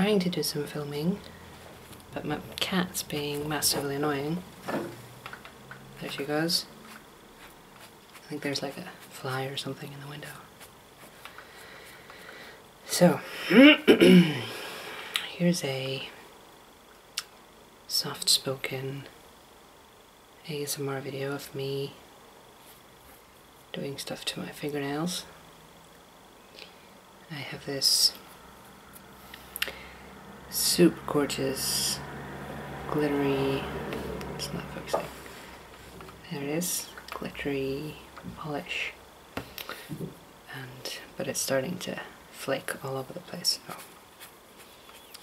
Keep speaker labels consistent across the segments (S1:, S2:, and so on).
S1: trying to do some filming, but my cat's being massively annoying. There she goes. I think there's like a fly or something in the window. So, here's a soft-spoken ASMR video of me doing stuff to my fingernails. I have this super gorgeous, glittery, it's not focusing, there it is, glittery polish, but it's starting to flake all over the place, so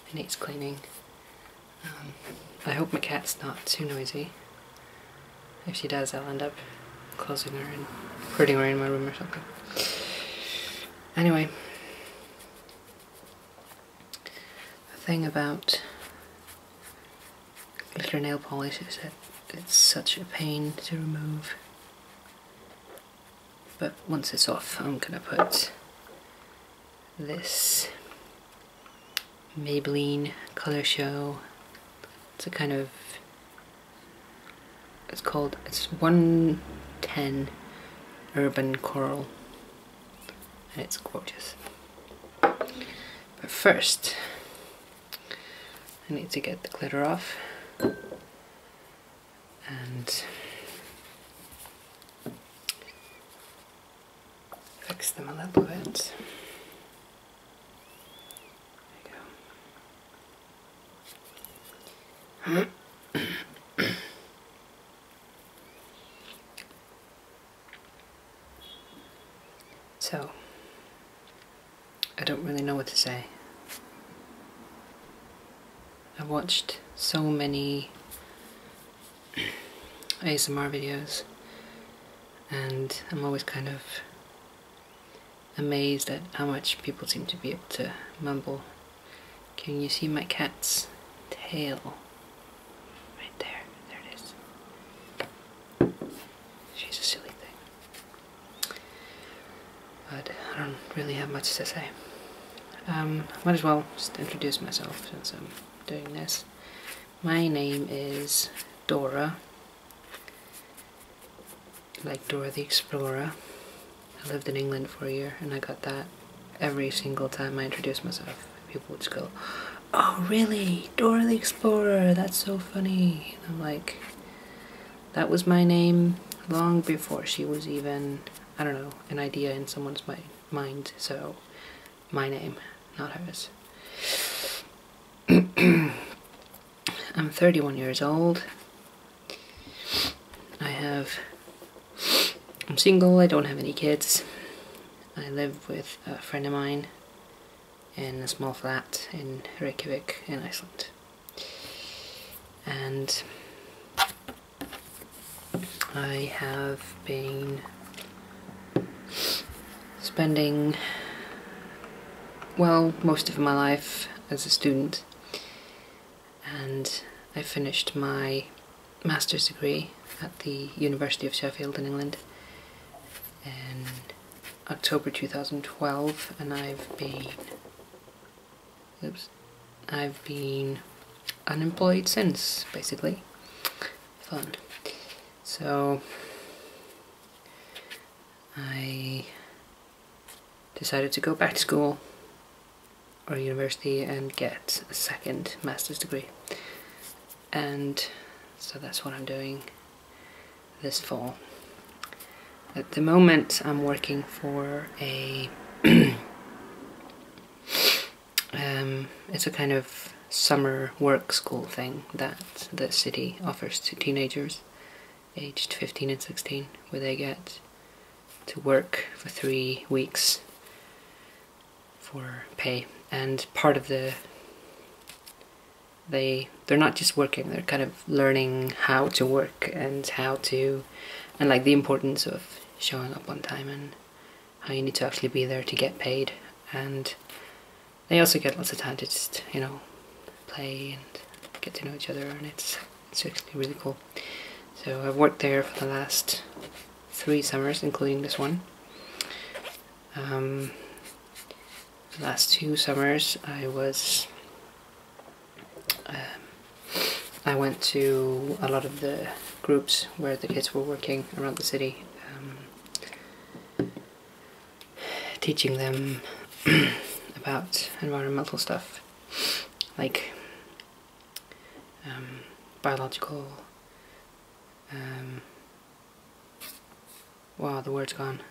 S1: it needs cleaning. I hope my cat's not too noisy. If she does, I'll end up closing her and putting her in my room or something. Anyway, the thing about glitter nail polish is that it's such a pain to remove. But once it's off, I'm gonna put this Maybelline Color Show. It's a kind of, it's 110 Urban Coral, and it's gorgeous. But first, I need to get the glitter off and fix them a little bit. There you go. So, I don't really know what to say. I've watched so many ASMR videos and I'm always kind of amazed at how much people seem to be able to mumble. Can you see my cat's tail? Right there, there it is. She's a silly thing. But I don't really have much to say. Might as well just introduce myself since I'm doing this. My name is Dora, like Dora the Explorer. I lived in England for a year and I got that every single time I introduced myself. People would just go, "Oh really? Dora the Explorer, that's so funny." And I'm like, that was my name long before she was even, I don't know, an idea in someone's mind, so my name, not hers. I'm 31 years old. I'm single, I don't have any kids. I live with a friend of mine in a small flat in Reykjavik in Iceland. And I have been spending, well, most of my life as a student, and I finished my master's degree at the University of Sheffield in England in October 2012, and I've been unemployed since, basically. Fun. So I decided to go back to school or university and get a second master's degree, and so that's what I'm doing this fall. At the moment I'm working for a it's a kind of summer work school thing that the city offers to teenagers aged 15 and 16, where they get to work for 3 weeks for pay. And part of they're not just working, they're kind of learning how to work and like the importance of showing up on time and how you need to actually be there to get paid. And they also get lots of time to just, you know, play and get to know each other, and it's actually really cool. So I've worked there for the last 3 summers, including this one. The last 2 summers I was I went to a lot of the groups where the kids were working around the city, teaching them about environmental stuff, like biological, wow, the word's gone,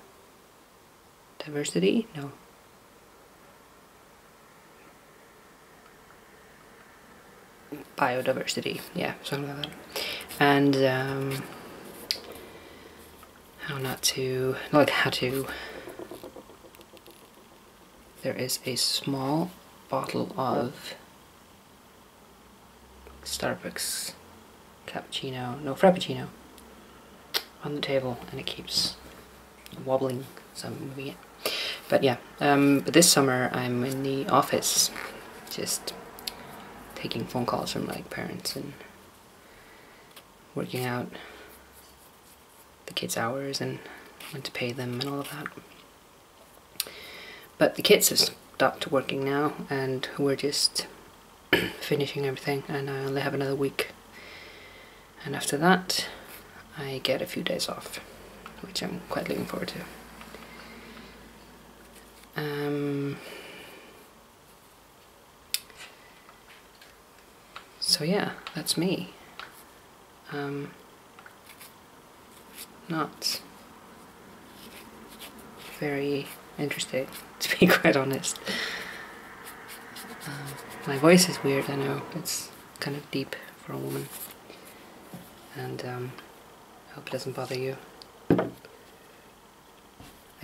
S1: diversity? No. Biodiversity, yeah, something like that. And how to, there is a small bottle of Starbucks Frappuccino on the table, and it keeps wobbling, so I'm moving it. But yeah, but this summer I'm in the office, just taking phone calls from like parents and working out the kids' hours and when to pay them and all of that. But the kids have stopped working now, and we're just finishing everything, and I only have another week. And after that, I get a few days off, which I'm quite looking forward to. So yeah, that's me. Not very interesting, to be quite honest. My voice is weird, I know. It's kind of deep for a woman. And I hope it doesn't bother you. I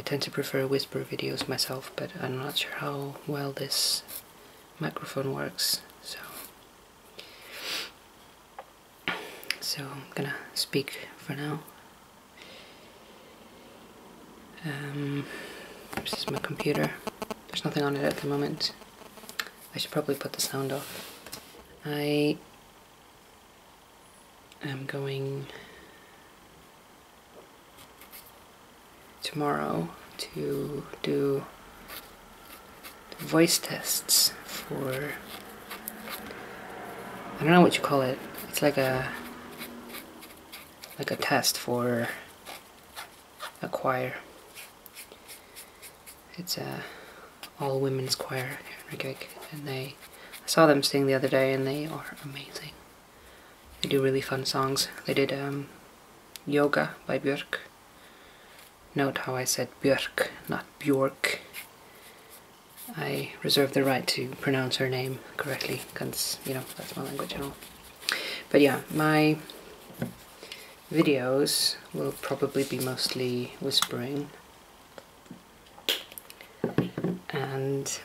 S1: tend to prefer whisper videos myself, but I'm not sure how well this microphone works, so I'm gonna speak for now. This is my computer. There's nothing on it at the moment. I should probably put the sound off. I am going tomorrow to do voice tests for, I don't know what you call it. It's like a test for a choir. It's a all women's choir here in Reykjavik, and I saw them sing the other day, and they are amazing. They do really fun songs. They did Yoga by Björk. Note how I said Björk, not Björk. I reserve the right to pronounce her name correctly, because, you know, that's my language and all. But yeah, my videos will probably be mostly whispering and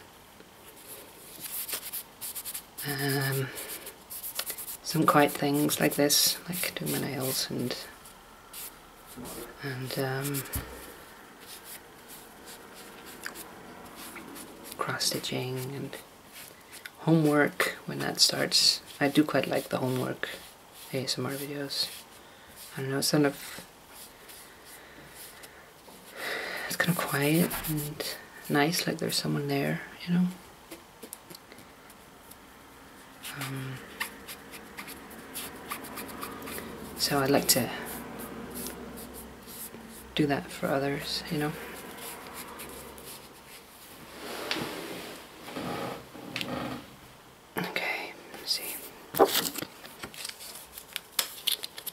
S1: some quiet things like this, like doing my nails and cross-stitching and homework when that starts. I do quite like the homework ASMR videos. I don't know, it's kind of quiet and nice, like there's someone there, you know. So I'd like to do that for others, you know. Okay, let's see.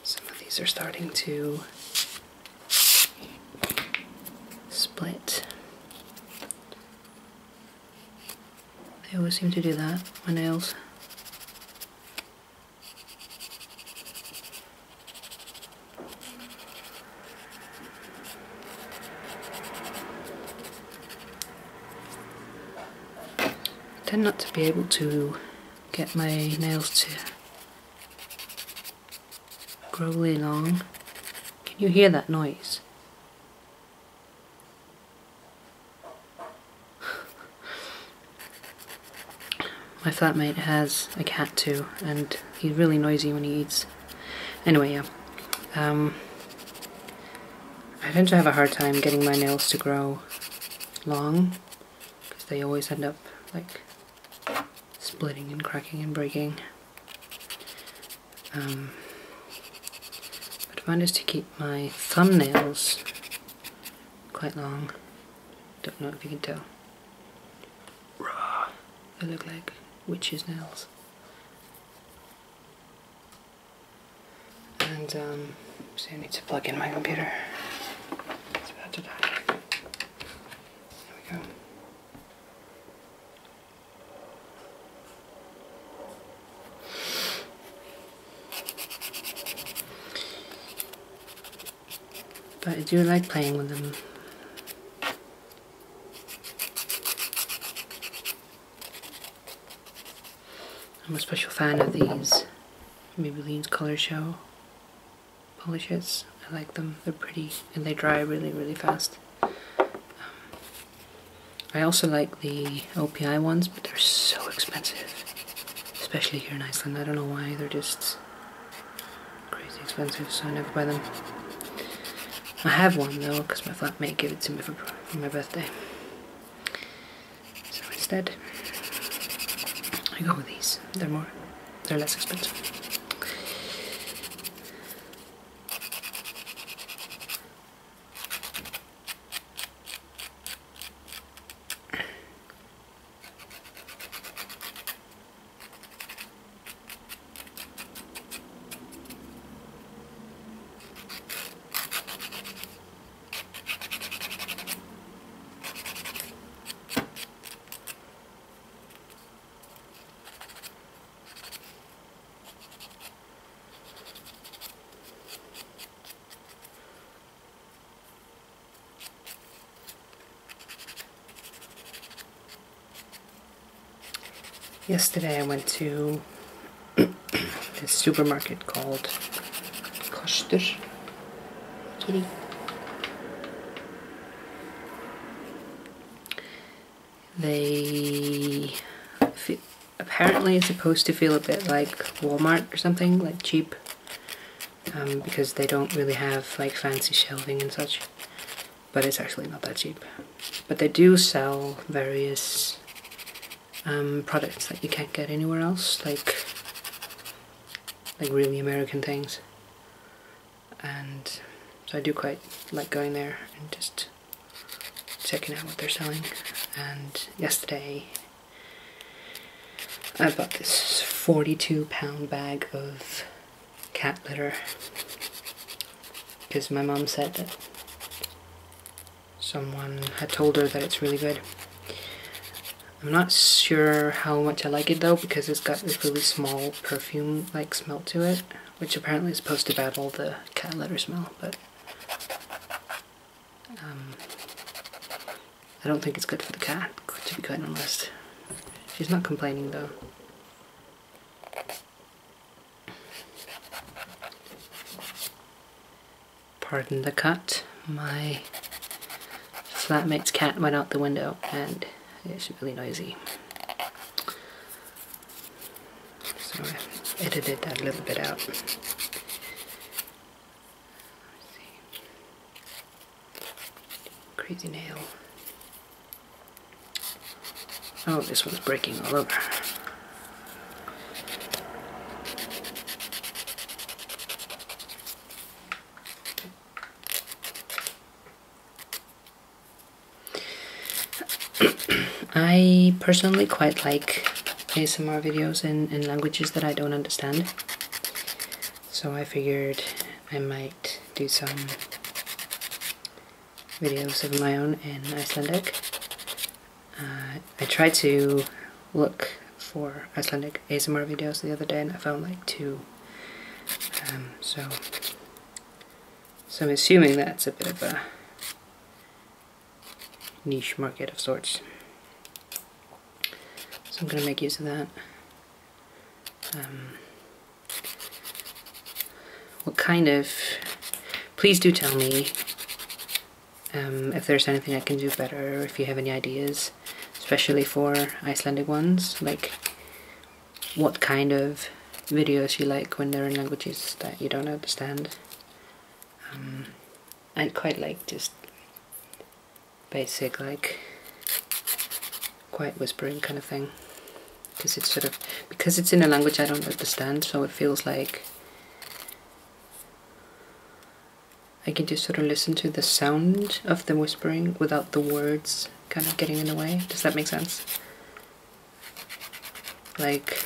S1: Some of these are starting to split. They always seem to do that, my nails. I tend not to be able to get my nails to grow really long. Can you hear that noise? My flatmate has a cat too, and he's really noisy when he eats. Anyway, yeah. I tend to have a hard time getting my nails to grow long, because they always end up like splitting and cracking and breaking. But I managed to keep my thumbnails quite long. Don't know if you can tell. They look like witches' nails. And so I need to plug in my computer. It's about to die. There we go. But I do like playing with them. I'm a special fan of these Maybelline's Color Show polishes. I like them. They're pretty and they dry really, really fast. I also like the OPI ones, but they're so expensive. Especially here in Iceland. I don't know why. They're just crazy expensive, so I never buy them. I have one though, because my flatmate gave it to me for my birthday. So instead, I go with these. They're less expensive. Yesterday I went to this supermarket called Koster. Kitty. Apparently it's supposed to feel a bit like Walmart or something, like cheap, because they don't really have like fancy shelving and such, but it's actually not that cheap. But they do sell various products that you can't get anywhere else, like really American things, and so I do quite like going there and just checking out what they're selling. And yesterday I bought this 42-pound bag of cat litter because my mom said that someone had told her that it's really good. I'm not sure how much I like it though, because it's got this really small perfume like smell to it, which apparently is supposed to battle the cat litter smell, but I don't think it's good for the cat, to be quite honest. She's not complaining though. Pardon the cut. My flatmate's cat went out the window and it's really noisy. So I edited that a little bit out. Crazy nail. Oh, this one's breaking all over. I personally quite like ASMR videos in languages that I don't understand, so I figured I might do some videos of my own in Icelandic. I tried to look for Icelandic ASMR videos the other day and I found like 2, so I'm assuming that's a bit of a niche market of sorts. So I'm going to make use of that. What kind of... Please do tell me if there's anything I can do better, or if you have any ideas, especially for Icelandic ones, like what kind of videos you like when they're in languages that you don't understand. I quite like just basic, like quiet whispering kind of thing, because it's in a language I don't understand, so it feels like I can just sort of listen to the sound of the whispering without the words kind of getting in the way. Does that make sense? Like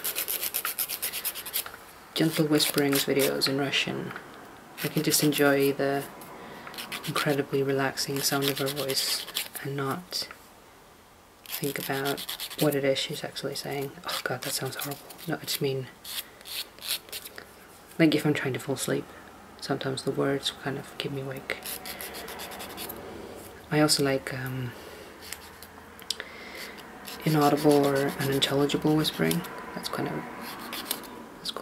S1: gentle whisperings videos in Russian. I can just enjoy the incredibly relaxing sound of her voice and not think about what it is she's actually saying. Oh god, that sounds horrible. No, I just mean, like if I'm trying to fall asleep, sometimes the words kind of keep me awake. I also like inaudible or unintelligible whispering. That's cool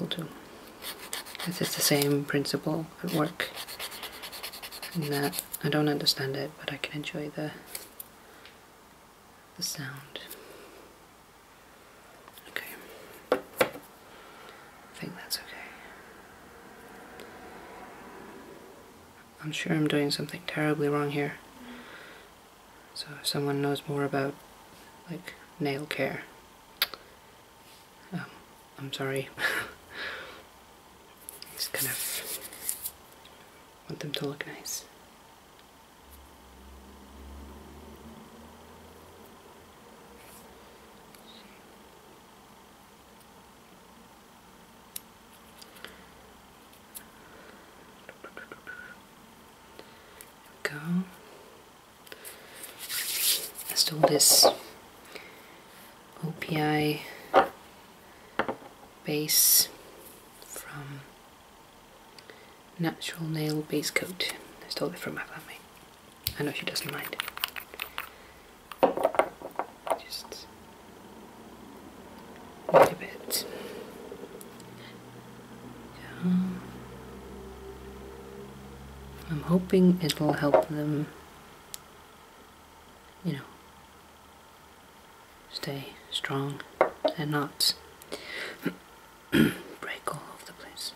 S1: too. It's just the same principle at work, in that I don't understand it, but I can enjoy the sound. Okay. I think that's okay. I'm sure I'm doing something terribly wrong here. So if someone knows more about like nail care, I'm sorry. Just kind of want them to look nice. Go. I stole this OPI base from Natural Nail Base Coat. I stole it from my flatmate. I know she doesn't mind. Just wait a bit. So, I'm hoping it will help them, you know, stay strong and not break all over the place.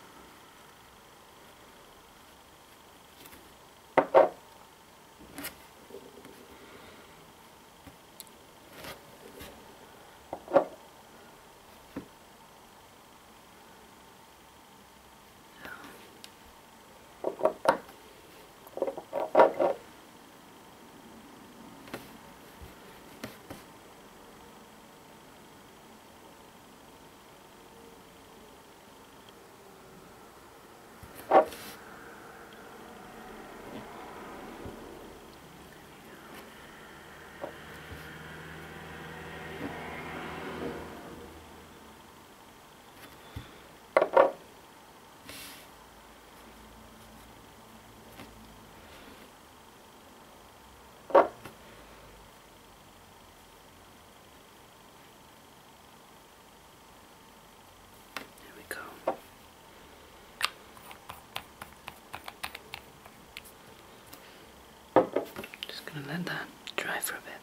S1: Gonna let that dry for a bit.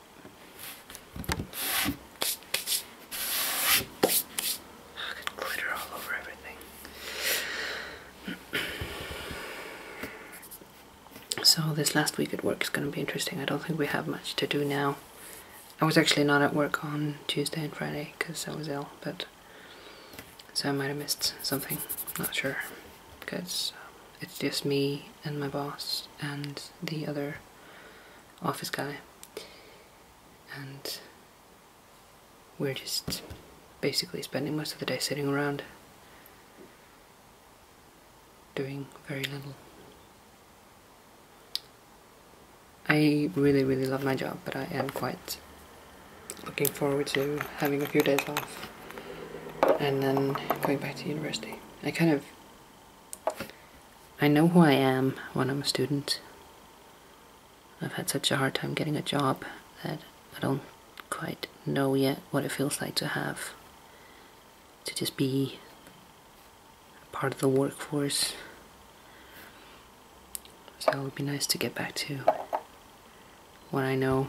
S1: Got glitter all over everything. So this last week at work is going to be interesting. I don't think we have much to do now. I was actually not at work on Tuesday and Friday because I was ill, but so I might have missed something. Not sure, because it's just me and my boss and the other office guy, and we're just basically spending most of the day sitting around doing very little. I really love my job, but I am quite looking forward to having a few days off and then going back to university. I know who I am when I'm a student. I've had such a hard time getting a job that I don't quite know yet what it feels like to just be part of the workforce. So it would be nice to get back to what I know.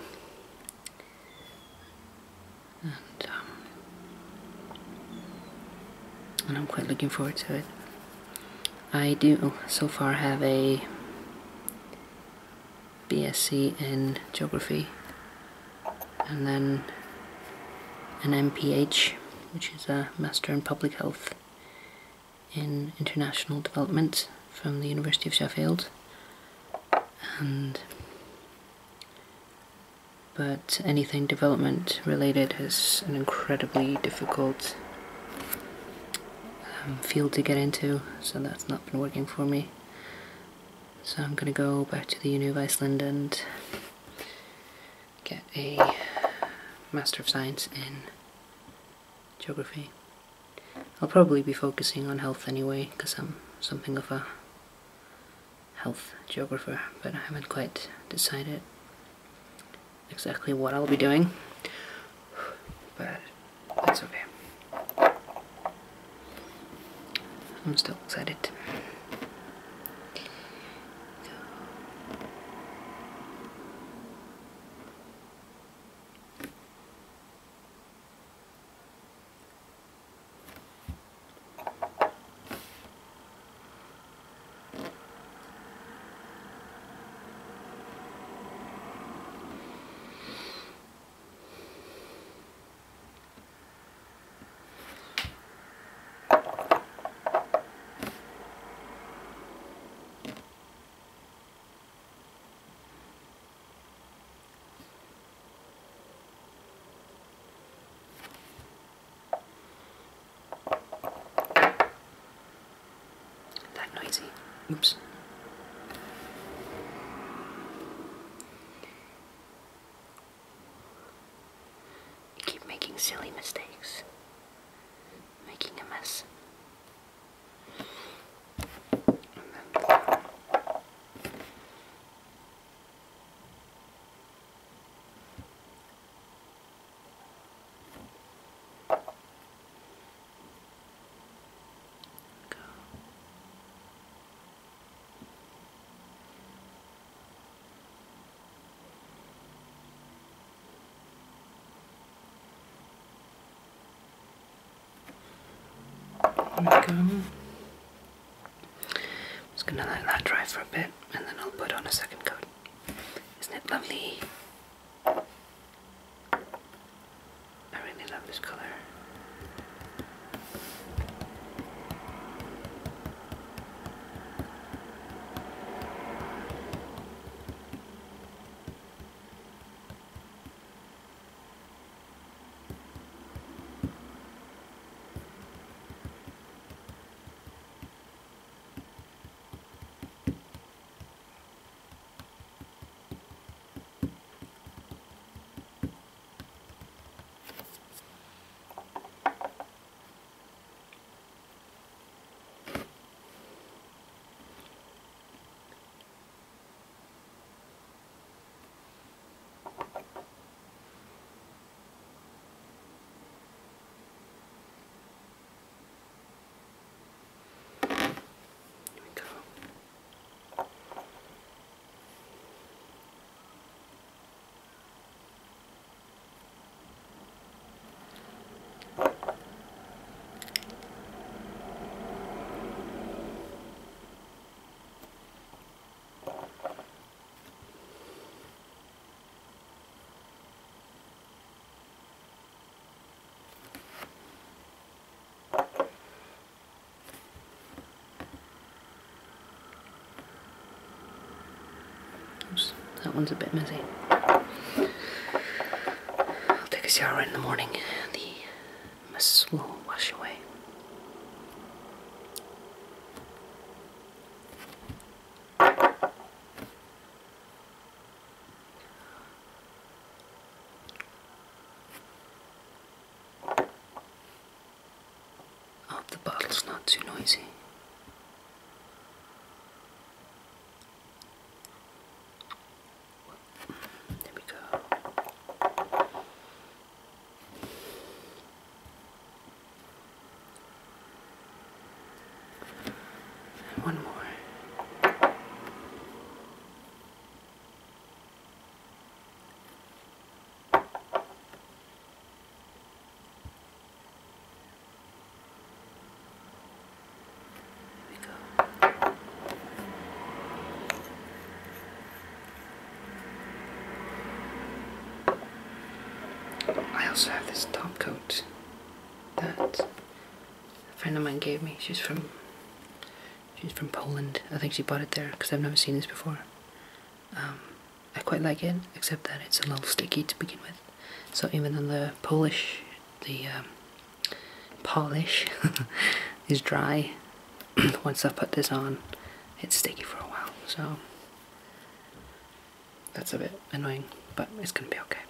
S1: And I'm quite looking forward to it. I do so far have a BSc in Geography, and then an MPH, which is a Master in Public Health in International Development from the University of Sheffield. but anything development related is an incredibly difficult field to get into, so that's not been working for me. So I'm gonna go back to the Uni of Iceland and get a Master of Science in Geography. I'll probably be focusing on health anyway, because I'm something of a health geographer, but I haven't quite decided exactly what I'll be doing, but that's okay. I'm still excited. Noisy. Oops. You keep making silly mistakes. Making a mess. There we go. Just gonna let that dry for a bit and then I'll put on a second coat. Isn't it lovely? I really love this color. Oops, that one's a bit messy. I'll take a shower in the morning. The mess will wash away. I hope the bottle's not too noisy. There we go. And one more. I also have this top coat that a friend of mine gave me. She's from Poland. I think she bought it there because I've never seen this before. I quite like it, except that it's a little sticky to begin with. So even though the polish is dry, once I put this on, it's sticky for a while. So that's a bit annoying, but it's gonna be okay.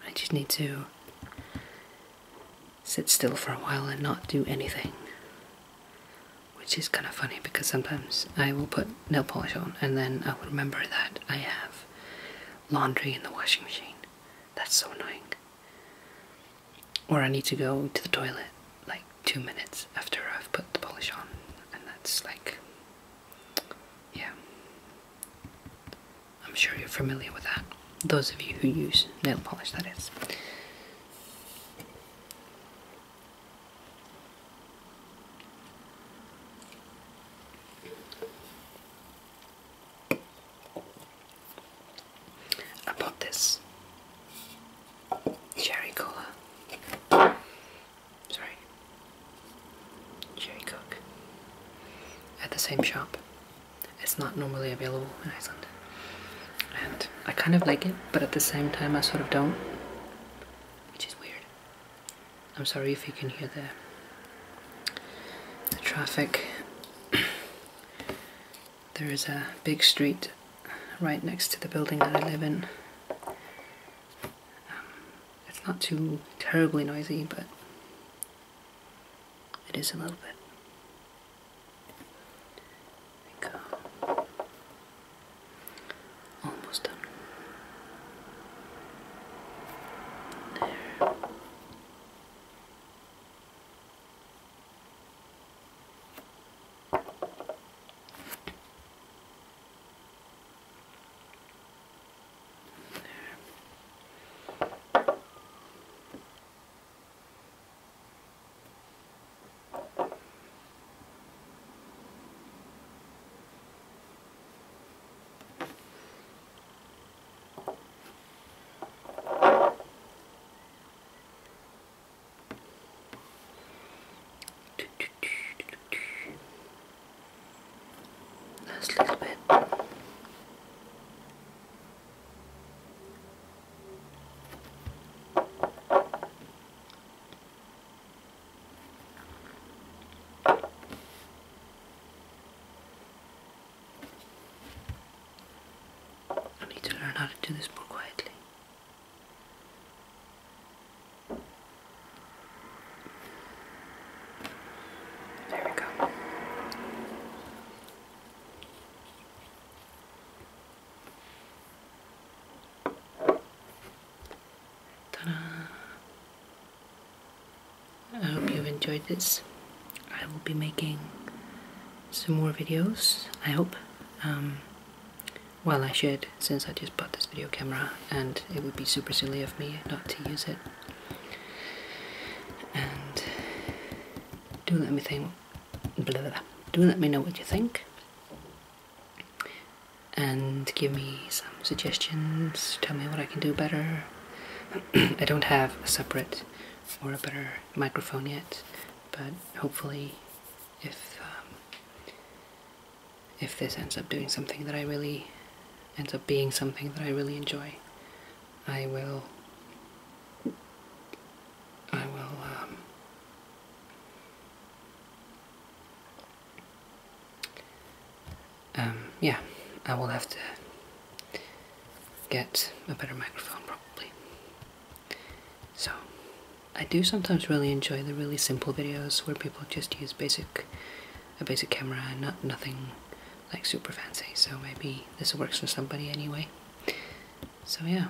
S1: I just need to sit still for a while and not do anything, which is kind of funny because sometimes I will put nail polish on and then I will remember that I have laundry in the washing machine. That's so annoying. Or I need to go to the toilet like 2 minutes after I've put the polish on, and that's like, yeah. I'm sure you're familiar with that. Those of you who use nail polish, that is. I bought this cherry cola. Sorry. Cherry Coke. At the same shop. It's not normally available in Iceland. And I kind of like it, but at the same time I sort of don't. Which is weird. I'm sorry if you can hear the traffic. There is a big street right next to the building that I live in. It's not too terribly noisy, but it is a little bit. There we go. Almost done. There. Last little bit. I need to learn how to do this more quietly. There we go. Ta-da! I hope you've enjoyed this. I will be making some more videos, I hope. Well, I should, since I just bought this video camera, and it would be super silly of me not to use it. And do let me think. Blah, blah, blah. Do let me know what you think, and give me some suggestions. Tell me what I can do better. I don't have a separate or a better microphone yet, but hopefully, if this ends up being something that I really enjoy, I will yeah, I will have to get a better microphone probably. So I do sometimes really enjoy the really simple videos where people just use a basic camera and nothing like super fancy, so maybe this works for somebody anyway. So yeah.